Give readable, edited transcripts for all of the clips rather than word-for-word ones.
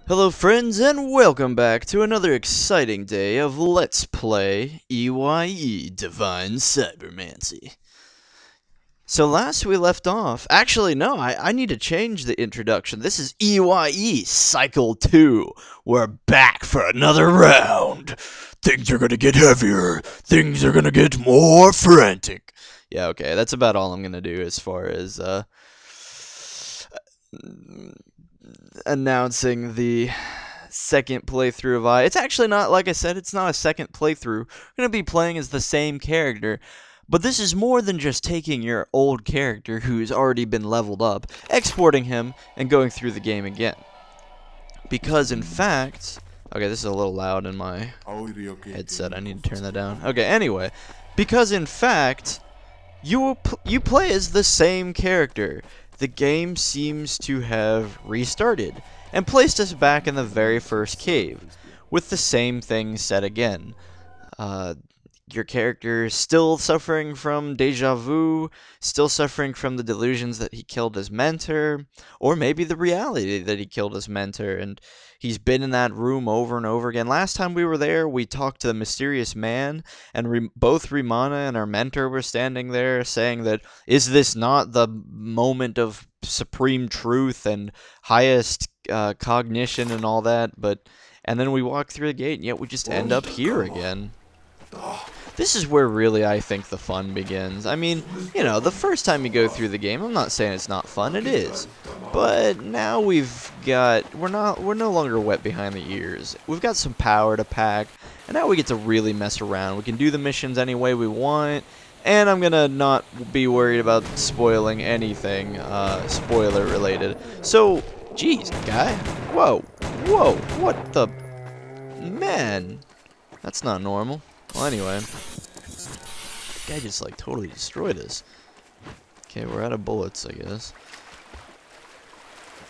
Hello friends and welcome back to another exciting day of Let's Play E.Y.E. Divine Cybermancy. So last we left off, actually no, I need to change the introduction. This is E.Y.E. Cycle 2. We're back for another round. Things are gonna get heavier. Things are gonna get more frantic. Yeah, okay, that's about all I'm gonna do as far as, announcing the second playthrough of E.Y.E. It's actually not, like I said, it's not a second playthrough. We're going to be playing as the same character, but this is more than just taking your old character who's already been leveled up, exporting him, and going through the game again. Because, in fact... Okay, this is a little loud in my headset. I need to turn that down. Okay, anyway. Because, in fact, you play as the same character. The game seems to have restarted and placed us back in the very first cave, with the same thing said again. Your character is still suffering from deja vu, still suffering from the delusions that he killed his mentor, or maybe the reality that he killed his mentor, and he's been in that room over and over again. Last time we were there, we talked to the mysterious man, and both Rimana and our mentor were standing there saying that, is this not the moment of supreme truth and highest cognition and all that? And then we walk through the gate, and yet we just end up here again. This is where really I think the fun begins. I mean, you know, the first time you go through the game, I'm not saying it's not fun, it is. But now we're no longer wet behind the ears. We've got some power to pack, and now we get to really mess around. We can do the missions any way we want, and I'm gonna not be worried about spoiling anything, spoiler related. So, geez, guy. Whoa, whoa, what the... Man, that's not normal. Well, anyway, that guy just, like, totally destroyed us. Okay, we're out of bullets, I guess.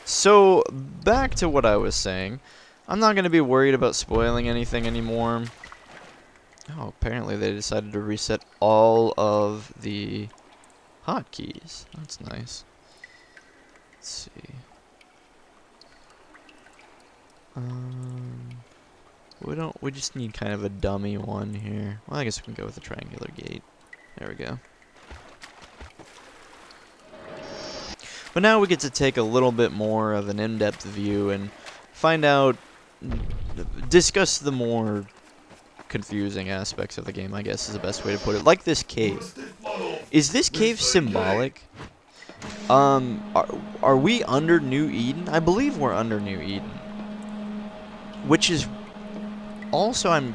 So, back to what I was saying. I'm not going to be worried about spoiling anything anymore. Oh, apparently they decided to reset all of the hotkeys. That's nice. Let's see. We just need kind of a dummy one here. Well, I guess we can go with a triangular gate. There we go. But now we get to take a little bit more of an in-depth view and find out, discuss the more confusing aspects of the game, I guess is the best way to put it. Like this cave. Is this cave symbolic? Are we under New Eden? I believe we're under New Eden. Which is also, I'm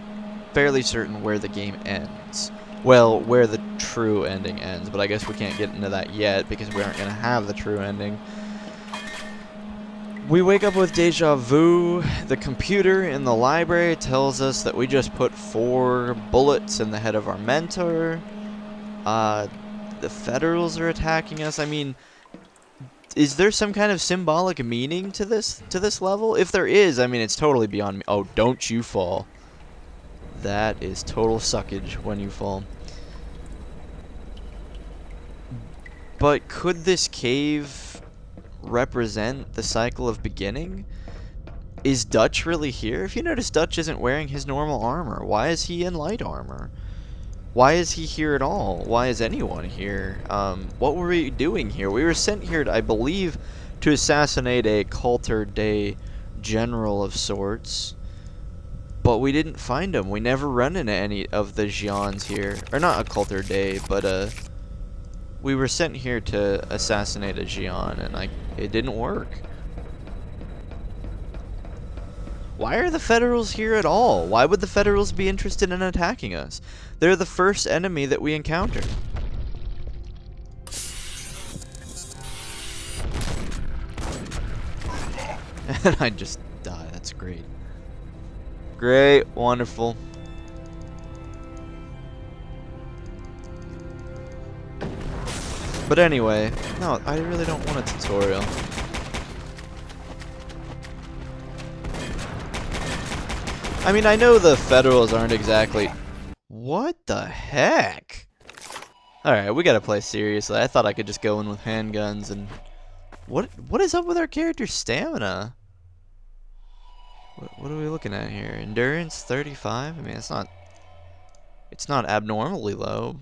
fairly certain, where the game ends. Well, where the true ending ends, but I guess we can't get into that yet because we aren't going to have the true ending. We wake up with deja vu. The computer in the library tells us that we just put 4 bullets in the head of our mentor. The Federals are attacking us. I mean, is there some kind of symbolic meaning to this level? If there is, I mean, it's totally beyond me. Oh, don't you fall. That is total suckage when you fall. But could this cave represent the cycle of beginning? Is Dutch really here? If you notice, Dutch isn't wearing his normal armor. Why is he in light armor? Why is he here at all? Why is anyone here? What were we doing here? We were sent here, I believe, to assassinate a Coulter Day general of sorts. But we didn't find him. We never run into any of the Xians here. Or not a Coulter Day, but we were sent here to assassinate a Xian, and it didn't work. Why are the Federals here at all? Why would the Federals be interested in attacking us? They're the first enemy that we encountered. And I just die. That's great. Great. Wonderful. But anyway, no, I really don't want a tutorial. I mean, I know the Federals aren't exactly... What the heck? Alright, we gotta play seriously. I thought I could just go in with handguns and... What is up with our character's stamina? What are we looking at here? Endurance 35? I mean, it's not abnormally low.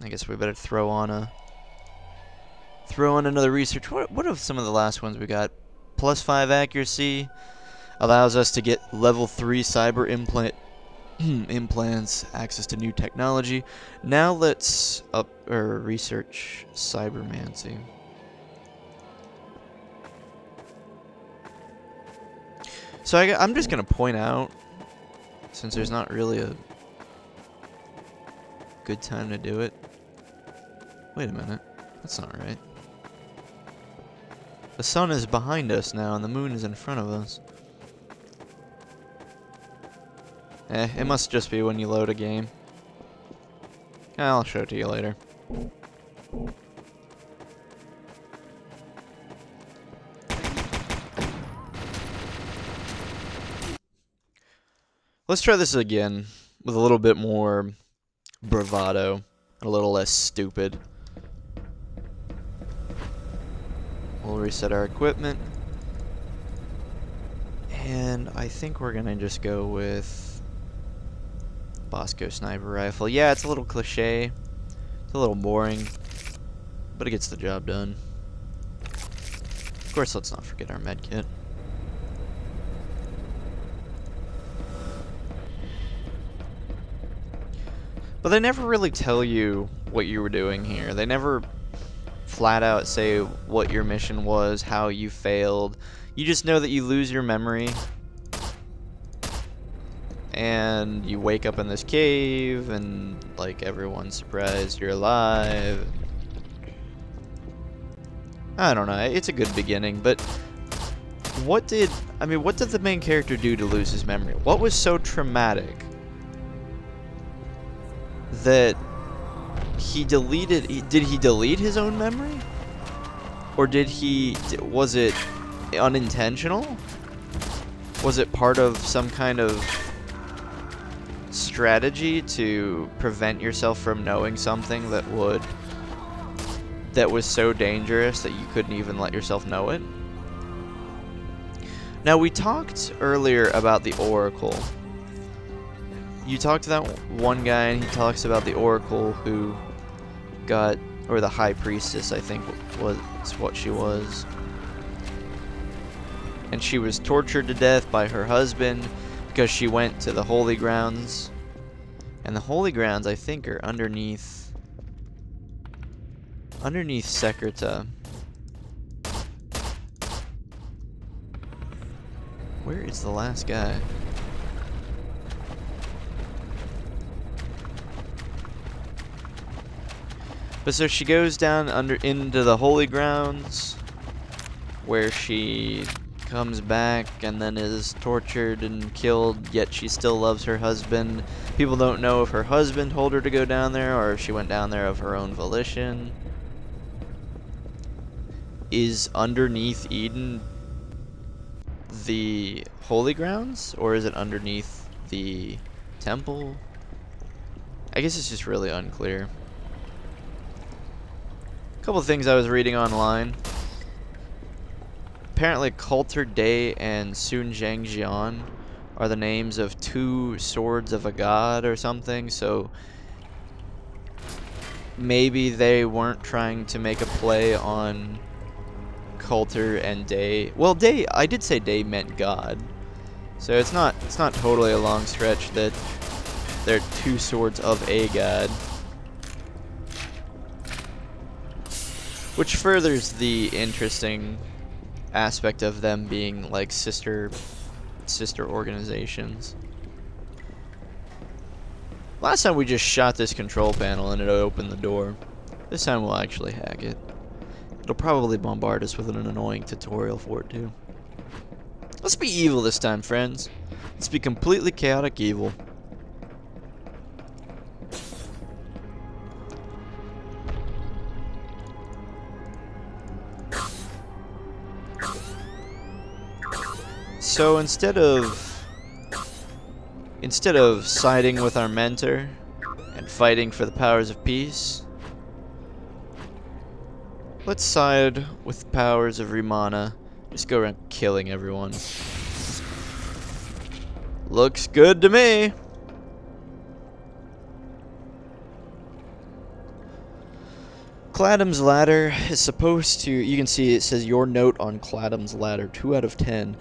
I guess we better throw on another research. What of some of the last ones we got? +5 accuracy allows us to get level 3 cyber implants, access to new technology. Now let's research Cybermancy. So I'm just gonna point out, since there's not really a good time to do it. Wait a minute, that's not right. The sun is behind us now, and the moon is in front of us. It must just be when you load a game. I'll show it to you later. Let's try this again with a little bit more bravado, a little less stupid. We'll reset our equipment. And I think we're gonna just go with Bosco sniper rifle. Yeah, it's a little cliche. It's a little boring, but it gets the job done. Of course, let's not forget our med kit. But they never really tell you what you were doing here. They never flat out say what your mission was, how you failed. You just know that you lose your memory and you wake up in this cave and like everyone's surprised you're alive. I don't know, it's a good beginning, but what did the main character do to lose his memory? What was so traumatic that he deleted? Did he delete his own memory? Or was it unintentional? Was it part of some kind of strategy to prevent yourself from knowing something that was so dangerous that you couldn't even let yourself know it? Now, we talked earlier about the Oracle. You talked to that one guy, and he talks about the Oracle who got, or the High Priestess, I think was what she was. And she was tortured to death by her husband because she went to the Holy Grounds. And the Holy Grounds, I think, are underneath Secreta. Where is the last guy? But so she goes down into the Holy Grounds, where she comes back and then is tortured and killed, yet she still loves her husband. People don't know if her husband told her to go down there or if she went down there of her own volition. Is underneath Eden the Holy Grounds, or is it underneath the temple? I guess it's just really unclear. A couple of things I was reading online. Apparently Coulter Day and Sun Zhangjian are the names of two swords of a god or something, so maybe they weren't trying to make a play on Coulter and Day. Well, Day, I did say Day meant god, so it's not totally a long stretch that they're two swords of a god. Which furthers the interesting aspect of them being like sister organizations. Last time we just shot this control panel and it opened the door. This time we'll actually hack it. It'll probably bombard us with an annoying tutorial for it too. Let's be evil this time, friends. Let's be completely chaotic evil. So instead of siding with our mentor and fighting for the powers of peace, let's side with the powers of Rimana. Just go around killing everyone. Looks good to me. Cladam's ladder is supposed to, you can see it says your note on Cladam's ladder, 2 out of 10.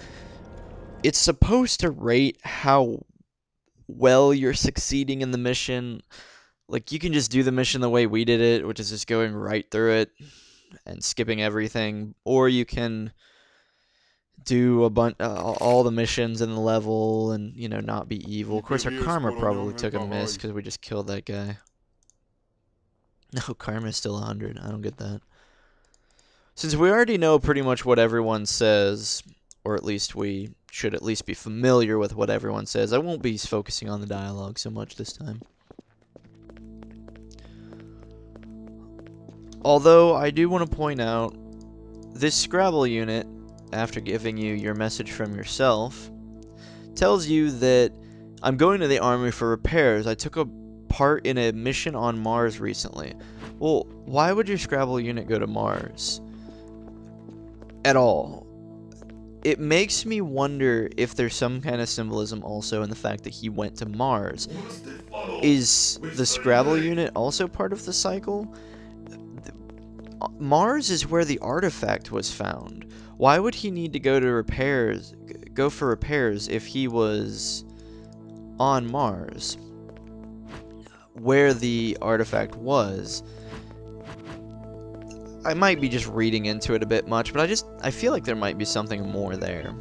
It's supposed to rate how well you're succeeding in the mission. Like, you can just do the mission the way we did it, which is just going right through it and skipping everything, or you can do a bunch, all the missions in the level and, you know, not be evil. Of course, our karma probably took a miss because we just killed that guy. No, karma is still 100. I don't get that. Since we already know pretty much what everyone says, or at least we should at least be familiar with what everyone says, I won't be focusing on the dialogue so much this time. Although, I do want to point out, this Scrabble unit, after giving you your message from yourself, tells you that I'm going to the army for repairs. I took a part in a mission on Mars recently. Well, why would your Scrabble unit go to Mars? At all. It makes me wonder if there's some kind of symbolism also in the fact that he went to Mars. Is the Scrabble unit also part of the cycle? Mars is where the artifact was found. Why would he need to go for repairs if he was on Mars, where the artifact was? I might be just reading into it a bit much, but I feel like there might be something more there.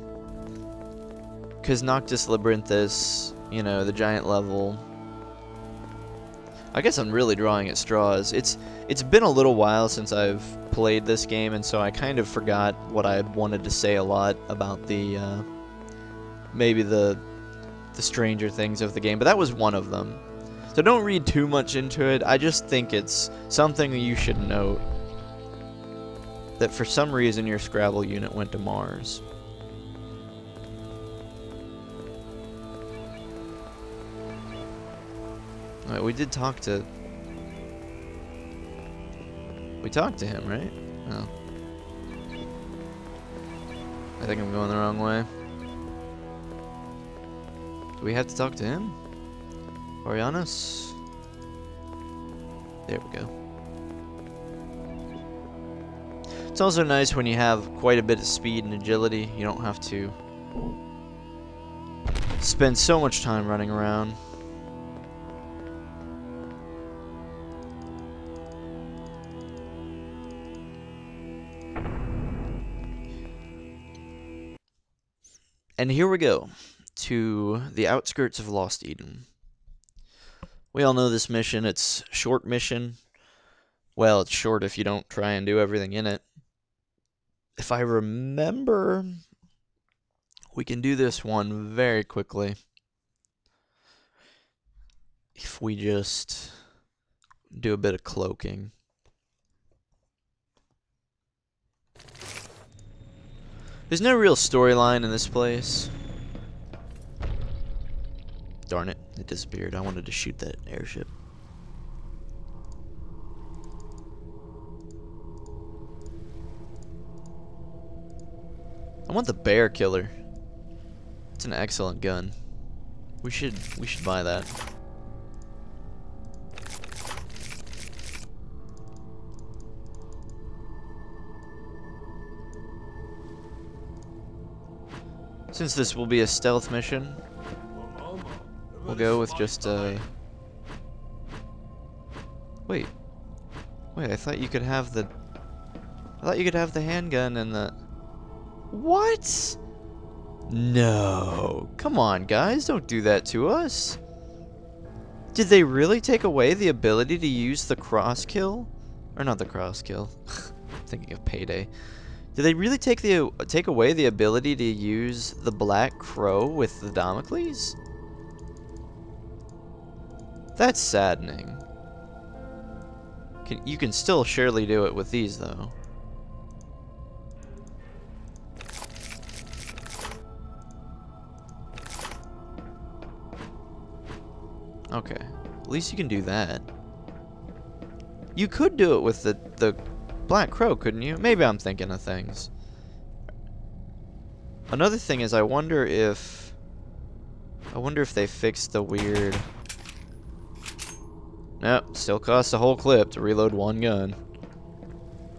Because Noctis Labyrinthus, you know, the giant level. I guess I'm really drawing at straws. It's been a little while since I've played this game, and so I kind of forgot what I wanted to say a lot about the maybe the stranger things of the game, but that was one of them. So don't read too much into it. I just think it's something that you should note, that for some reason your Scrabble unit went to Mars. Alright, we talked to him, right? Oh. I think I'm going the wrong way. Do we have to talk to him? Orianos? There we go. It's also nice when you have quite a bit of speed and agility. You don't have to spend so much time running around. And here we go, to the outskirts of Lost Eden. We all know this mission. It's a short mission. Well, it's short if you don't try and do everything in it. If I remember, we can do this one very quickly. If we just do a bit of cloaking. There's no real storyline in this place. Darn it, it disappeared. I wanted to shoot that airship. I want the bear killer. It's an excellent gun. We should buy that. Since this will be a stealth mission, we'll go with just Wait, I thought you could have the handgun and the... What? No. Come on, guys, don't do that to us. Did they really take away the ability to use the cross kill? Or not the cross kill. I'm thinking of Payday. Did they really take away the ability to use the Black Crow with the Damocles? That's saddening. You can still surely do it with these, though. Okay, at least you can do that. You could do it with the Black Crow, couldn't you? Maybe I'm thinking of things. Another thing is, I wonder if... I wonder if they fixed the weird... Nope, still costs a whole clip to reload one gun.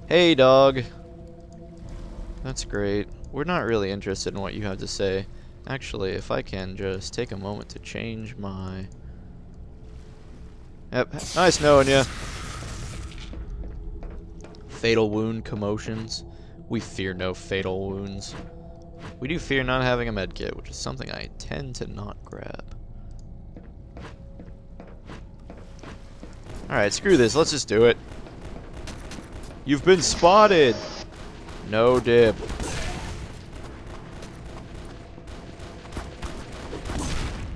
Hey, dog. That's great. We're not really interested in what you have to say. Actually, if I can just take a moment to change my... Yep, nice knowing ya. Fatal wound commotions. We fear no fatal wounds. We do fear not having a medkit, which is something I tend to not grab. Alright, screw this. Let's just do it. You've been spotted! No dip.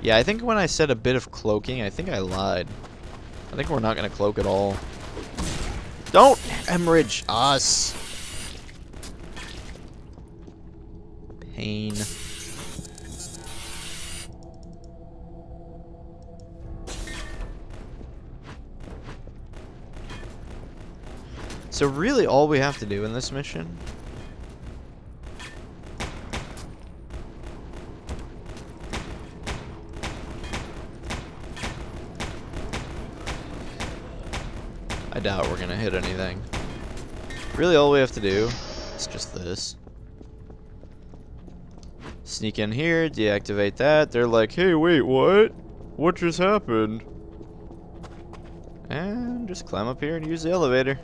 Yeah, I think when I said a bit of cloaking, I think I lied. I think we're not going to cloak at all. Don't hemorrhage us! Pain. So really all we have to do in this mission I doubt we're gonna hit anything. Really all we have to do is just this. Sneak in here, deactivate that. They're like, hey, wait, what? What just happened? And just climb up here and use the elevator.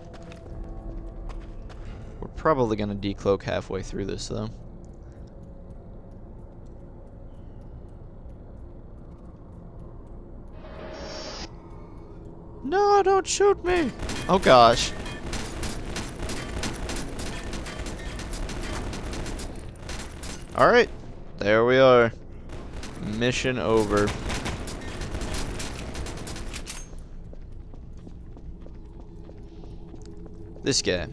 We're probably gonna decloak halfway through this, though. No, don't shoot me! Oh gosh. Alright, there we are. Mission over. This guy.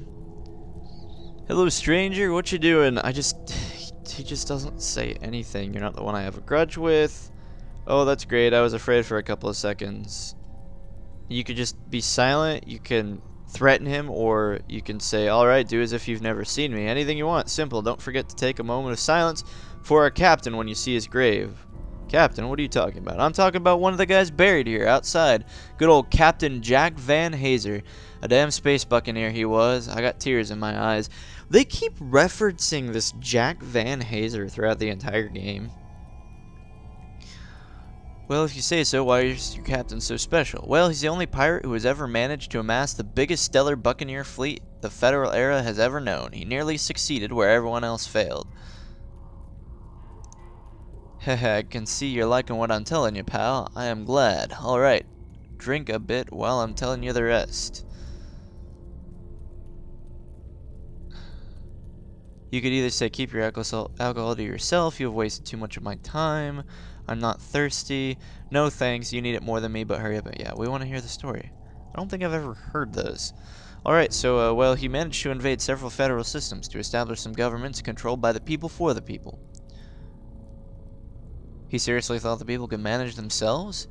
Hello, stranger, what you doing? He just doesn't say anything. You're not the one I have a grudge with. Oh, that's great. I was afraid for a couple of seconds. You could just be silent, you can threaten him, or you can say, alright, do as if you've never seen me. Anything you want. Simple. Don't forget to take a moment of silence for our captain when you see his grave. Captain, what are you talking about? I'm talking about one of the guys buried here, outside. Good old Captain Jack Van Hazer. A damn space buccaneer he was. I got tears in my eyes. They keep referencing this Jack Van Hazer throughout the entire game. Well, if you say so, why is your captain so special? Well, he's the only pirate who has ever managed to amass the biggest stellar buccaneer fleet the Federal era has ever known. He nearly succeeded where everyone else failed. Heh, I can see you're liking what I'm telling you, pal. I am glad. Alright, drink a bit while I'm telling you the rest. You could either say keep your alcohol to yourself, you have wasted too much of my time, I'm not thirsty, no thanks, you need it more than me, but hurry up. Yeah, we want to hear the story. I don't think I've ever heard this. Alright, so, well, he managed to invade several federal systems to establish some governments controlled by the people for the people. He seriously thought the people could manage themselves?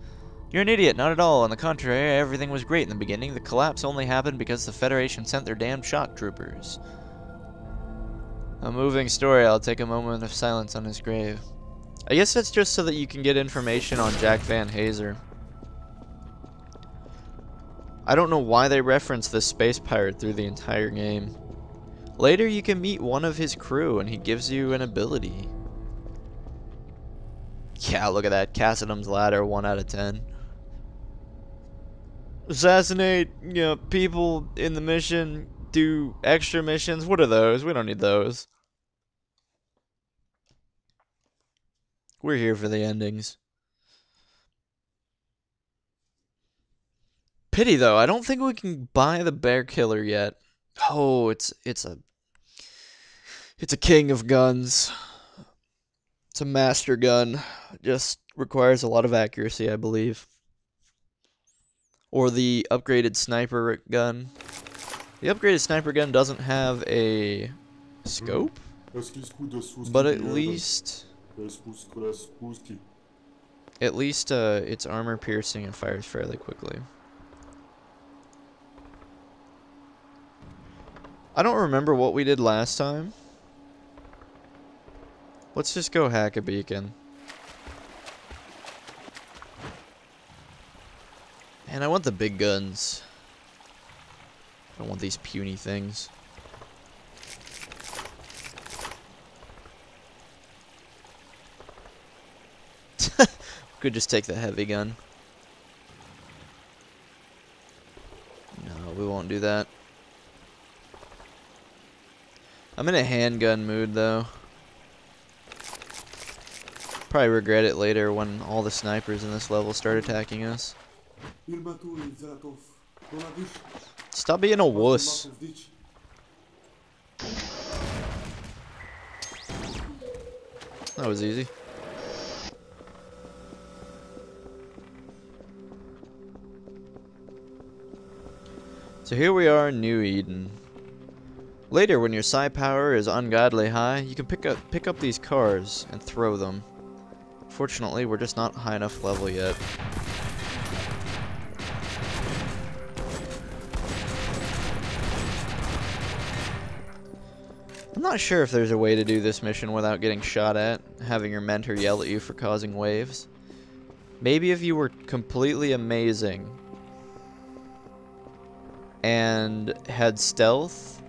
You're an idiot, not at all. On the contrary, everything was great in the beginning. The collapse only happened because the Federation sent their damned shock troopers. A moving story. I'll take a moment of silence on his grave. I guess that's just so that you can get information on Jack Van Hazer. I don't know why they reference this space pirate through the entire game. Later you can meet one of his crew and he gives you an ability. Yeah, look at that. Cassidum's ladder, 1 out of 10. Assassinate, you know, people in the mission, do extra missions. What are those? We don't need those. We're here for the endings. Pity though, I don't think we can buy the bear killer yet. Oh, it's a king of guns. It's a master gun. Just requires a lot of accuracy, I believe. Or the upgraded sniper gun. The upgraded sniper gun doesn't have a scope, but at least it's armor piercing and fires fairly quickly. I don't remember what we did last time. Let's just go hack a beacon. And I want the big guns. I don't want these puny things. Could just take the heavy gun. No, we won't do that. I'm in a handgun mood, though. Probably regret it later when all the snipers in this level start attacking us. Stop being a wuss. That was easy. So here we are in New Eden. Later, when your psi power is ungodly high, you can pick up these cars and throw them. Fortunately, we're just not high enough level yet. I'm not sure if there's a way to do this mission without getting shot at, having your mentor yell at you for causing waves. Maybe if you were completely amazing and had stealth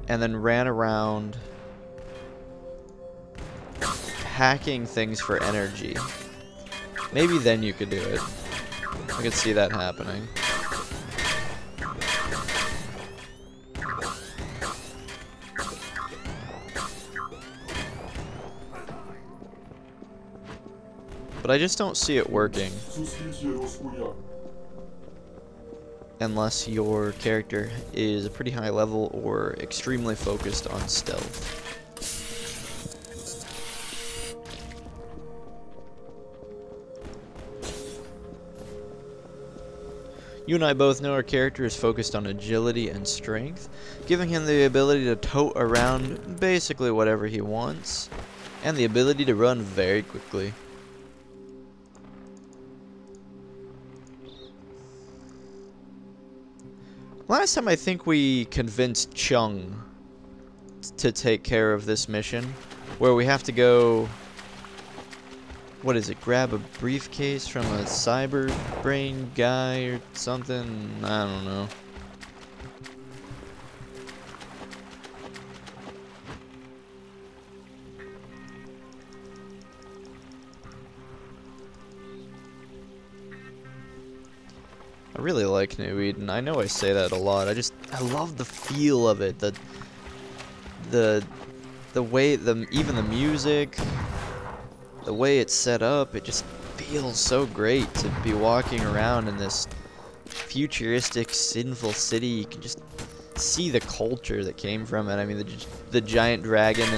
and then ran around hacking things for energy. Maybe then you could do it. I could see that happening. But I just don't see it working. Unless your character is a pretty high level or extremely focused on stealth. You and I both know our character is focused on agility and strength, giving him the ability to tote around basically whatever he wants, and the ability to run very quickly. Last time I think we convinced Chung to take care of this mission, where we have to go, what is it, grab a briefcase from a cyber brain guy or something? I don't know. I really like New Eden. I know I say that a lot. I love the feel of it. The way even the music, the way it's set up, it just feels so great to be walking around in this futuristic, sinful city. You can just see the culture that came from it. I mean, the giant dragon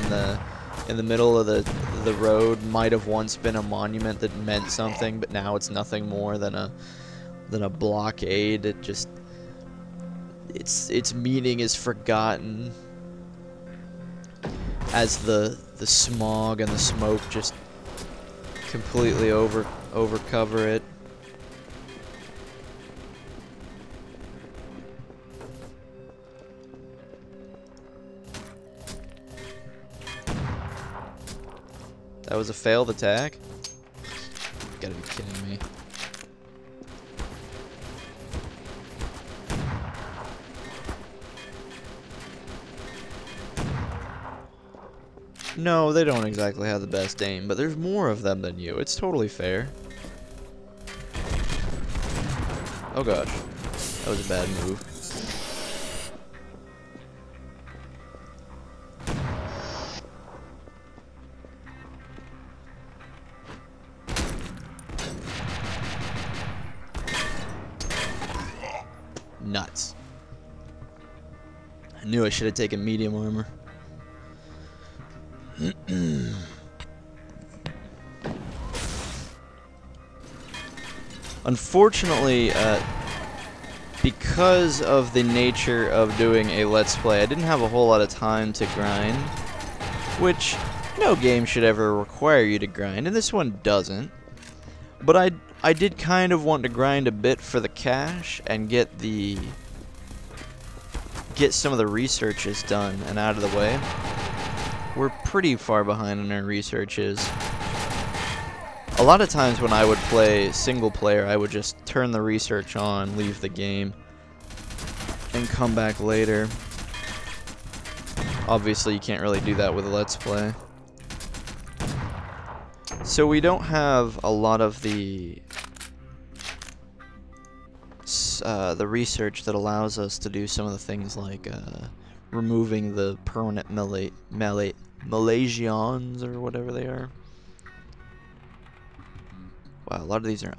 in the middle of the road might have once been a monument that meant something, but now it's nothing more than a blockade. It just its meaning is forgotten as the smog and the smoke just completely overcover it. That was a failed attack? You gotta be kidding me. No, they don't exactly have the best aim, but there's more of them than you. It's totally fair. Oh gosh. That was a bad move. Nuts. I knew I should have taken medium armor. Unfortunately, because of the nature of doing a Let's Play, I didn't have a whole lot of time to grind, which no game should ever require you to grind, and this one doesn't. But I did kind of want to grind a bit for the cash and get some of the researches done and out of the way. We're pretty far behind on our researches. A lot of times when I would play single player, I would just turn the research on, leave the game, and come back later. Obviously, you can't really do that with a Let's Play. So we don't have a lot of the research that allows us to do some of the things like removing the permanent Malaysians or whatever they are. Wow, a lot of these are